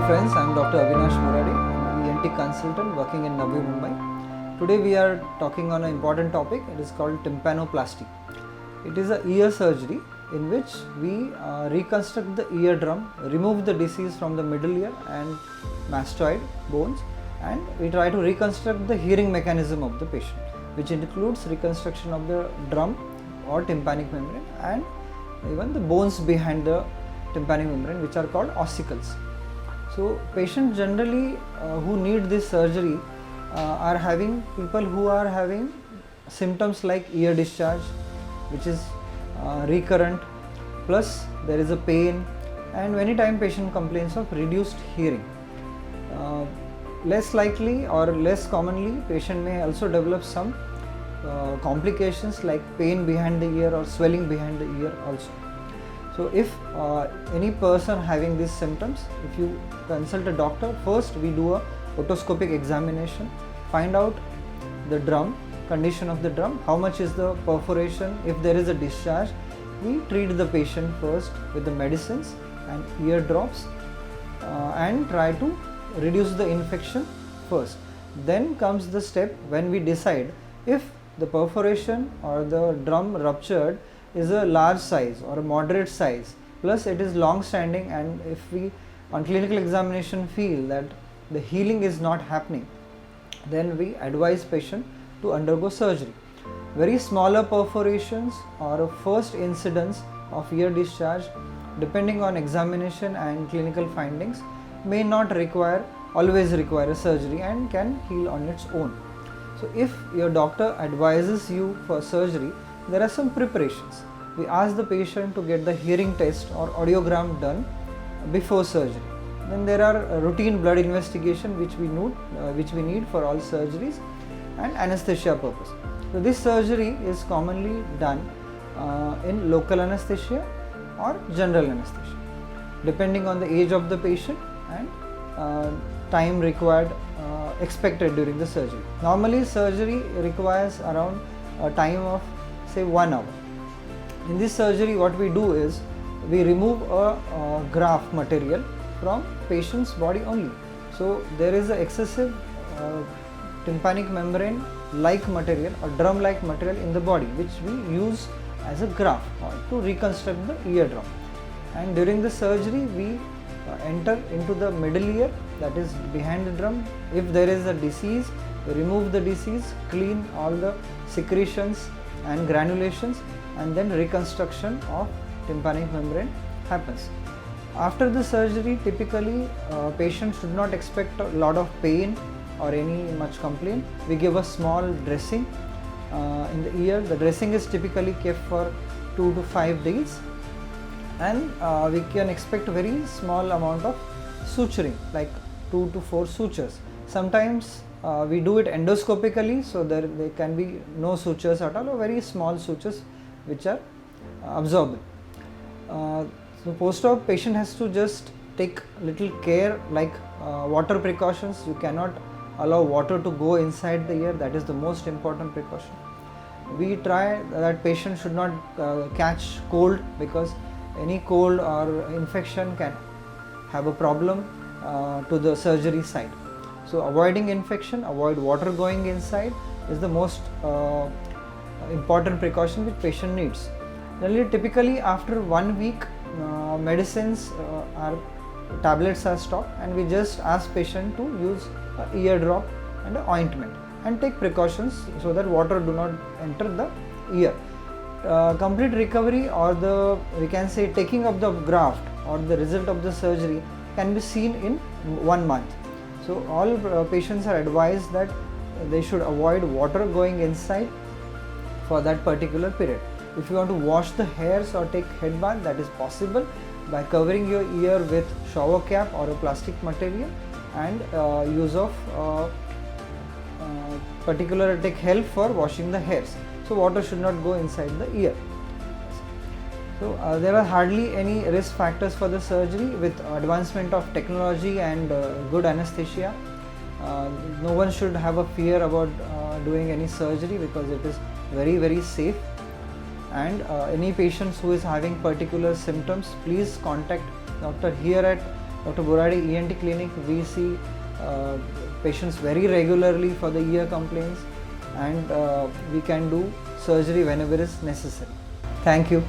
friends, I am Dr. Avinash Murade. I am an ENT consultant working in Navi Mumbai. Today we are talking on an important topic. It is called tympanoplasty. It is a ear surgery in which we reconstruct the eardrum, remove the disease from the middle ear and mastoid bones, and we try to reconstruct the hearing mechanism of the patient, which includes reconstruction of the drum or tympanic membrane and even the bones behind the tympanic membrane, which are called ossicles. So patients generally who need this surgery are having people who are having symptoms like ear discharge, which is recurrent, plus there is a pain, and many times patient complains of reduced hearing. Less likely or less commonly, patient may also develop some complications like pain behind the ear or swelling behind the ear also. So if any person having these symptoms, if you consult a doctor, first we do a otoscopic examination, find out the drum, condition of the drum, how much is the perforation, if there is a discharge, we treat the patient first with the medicines and ear drops and try to reduce the infection first. Then comes the step when we decide if the perforation or the drum ruptured is a large size or a moderate size, plus it is long standing, and if we on clinical examination feel that the healing is not happening, then we advise patient to undergo surgery. Very smaller perforations or a first incidence of ear discharge, depending on examination and clinical findings, may not always require a surgery and can heal on its own. So if your doctor advises you for surgery, there are some preparations. We ask the patient to get the hearing test or audiogram done before surgery. Then there are routine blood investigation which we need for all surgeries, and anesthesia purpose. So this surgery is commonly done in local anesthesia or general anesthesia, depending on the age of the patient and time required expected during the surgery. Normally surgery requires around a time of say 1 hour. In this surgery what we do is we remove a graft material from patient's body only. So there is an excessive tympanic membrane like material or drum like material in the body, which we use as a graft to reconstruct the eardrum. And during the surgery we enter into the middle ear, that is behind the drum. If there is a disease, we remove the disease, clean all the secretions and granulations, and then reconstruction of tympanic membrane happens. After the surgery, typically patients should not expect a lot of pain or any much complaint. We give a small dressing in the ear. The dressing is typically kept for 2 to 5 days, and we can expect a very small amount of suturing, like 2 to 4 sutures. Sometimes we do it endoscopically, so there can be no sutures at all, or very small sutures which are absorbable. So post-op patient has to just take little care, like water precautions. You cannot allow water to go inside the ear. That is the most important precaution. We try that patient should not catch cold, because any cold or infection can have a problem to the surgery site. So avoiding infection, avoid water going inside is the most important precaution which patient needs. Typically after 1 week, medicines tablets are stopped, and we just ask patient to use ear drop and ointment and take precautions so that water do not enter the ear. Complete recovery, or we can say taking of the graft or the result of the surgery, can be seen in 1 month. So all patients are advised that they should avoid water going inside for that particular period. If you want to wash the hairs or take head bath, that is possible by covering your ear with shower cap or a plastic material, and use of take help for washing the hairs. So water should not go inside the ear. So there are hardly any risk factors for the surgery. With advancement of technology and good anesthesia, no one should have a fear about doing any surgery, because it is very safe. And any patients who is having particular symptoms, please contact doctor here at Dr. Borade ENT Clinic, we see patients very regularly for the ear complaints, and we can do surgery whenever is necessary. Thank you.